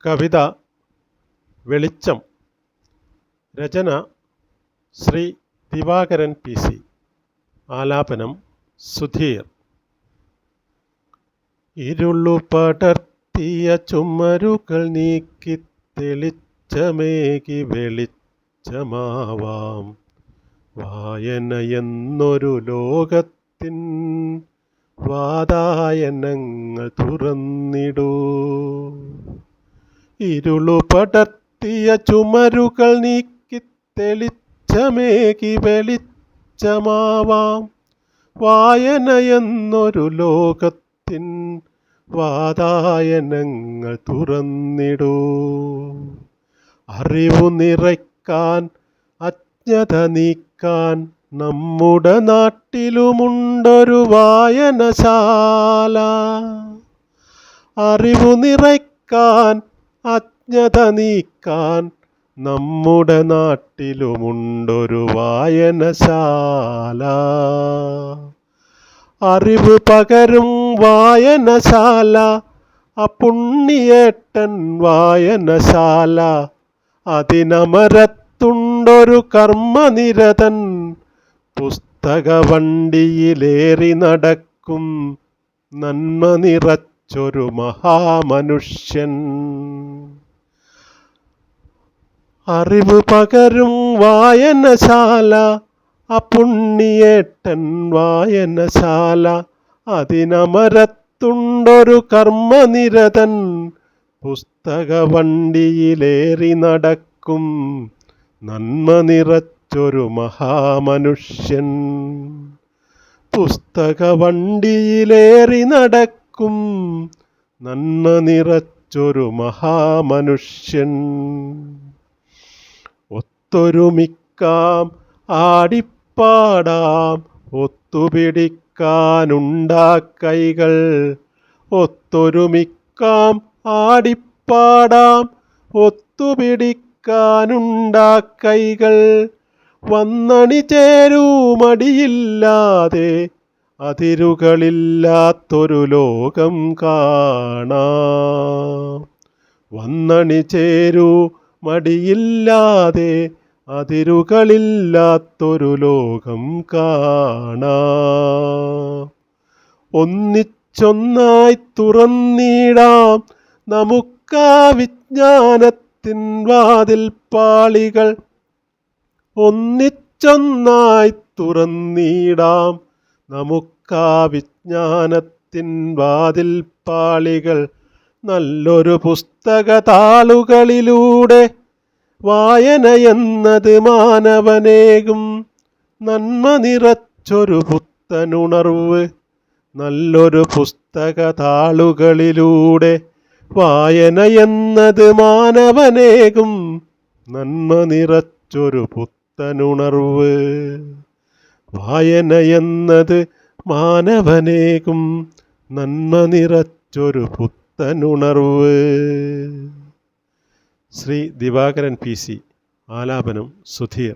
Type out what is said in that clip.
കവിത വെളിച്ചം. രചന ശ്രീ ദിവാകരൻ PC. ആലാപനം സുധീർ. ഇരുളു പടർത്തിയ ചുമരുകൾ നീക്കി തെളിച്ചമേകി വെളിച്ചമാവാം. വായന എന്നൊരു ലോകത്തിൻ വാതായനങ്ങൾ തുറന്നിടൂ. ഇരുളു പടർത്തിയ ചുമരുകൾ നീക്കി തെളിച്ചമേകി വെളിച്ചമാവാം. വായന എന്നൊരു ലോകത്തിൻ വാതായനങ്ങൾ തുറന്നിടൂ. അറിവു നിറയ്ക്കാൻ അജ്ഞത നീക്കാൻ നമ്മുടെ നാട്ടിലുമുണ്ടൊരു വായനശാല. അറിവു നിറയ്ക്കാൻ അജ്ഞത നീക്കാൻ നമ്മുടെ നാട്ടിലുമുണ്ടൊരു വായനശാല. അറിവ് പകരും വായനശാല, അപുണ്യേട്ടൻ വായനശാല. അതിനമരത്തുണ്ടൊരു കർമ്മനിരതൻ, പുസ്തകവണ്ടിയിലേറി നടക്കും നന്മ നിറച്ചൊരു മഹാമനുഷ്യൻ. അറിവ് പകരും വായനശാല, അപുണ്യേട്ടൻ വായനശാല. അതിനമരത്തുണ്ടൊരു കർമ്മനിരതൻ, പുസ്തകവണ്ടിയിലേറി നടക്കും നന്മ നിറച്ചൊരു മഹാമനുഷ്യൻ. പുസ്തകവണ്ടിയിലേറി നടക്കും നന്മ നിറച്ചൊരു മഹാമനുഷ്യൻ. ഒത്തൊരുമിക്കാം ആടിപ്പാടാം, ഒത്തുപിടിക്കാനുണ്ടാക്കൈകൾ. ഒത്തൊരുമിക്കാം ആടിപ്പാടാം, ഒത്തുപിടിക്കാനുണ്ടാക്കൈകൾ. വന്നണി ചേരൂ മടിയില്ലാതെ, അതിരുകളില്ലാത്തൊരു ലോകം കാണാം. വന്നണി ചേരൂ മടിയില്ലാതെ, അതിരുകളില്ലാത്തൊരു ലോകം കാണാം. ഒന്നിച്ചൊന്നായി തുറന്നിടാം നമുക്കാ വിജ്ഞാനത്തിൻ വാതിൽപ്പാളികൾ. ഒന്നിച്ചൊന്നായി തുറന്നിടാം നമുക്കാ വിജ്ഞാനത്തിൻ വാതിൽപ്പാളികൾ. നല്ലൊരു പുസ്തകതാളുകളിലൂടെ വായന എന്നത് മാനവനേകും നന്മ നിറച്ചൊരു പുത്തനുണർവ്. നല്ലൊരു പുസ്തകതാളുകളിലൂടെ വായന എന്നത് മാനവനേകും നന്മ നിറച്ചൊരു പുത്തനുണർവ്. വായന എന്നത് മാനവനേകും നന്മ നിറച്ചൊരു പുത്തനുണർവ്. ശ്രീ ദിവാകരൻ PC. ആലാപനം സുധീർ.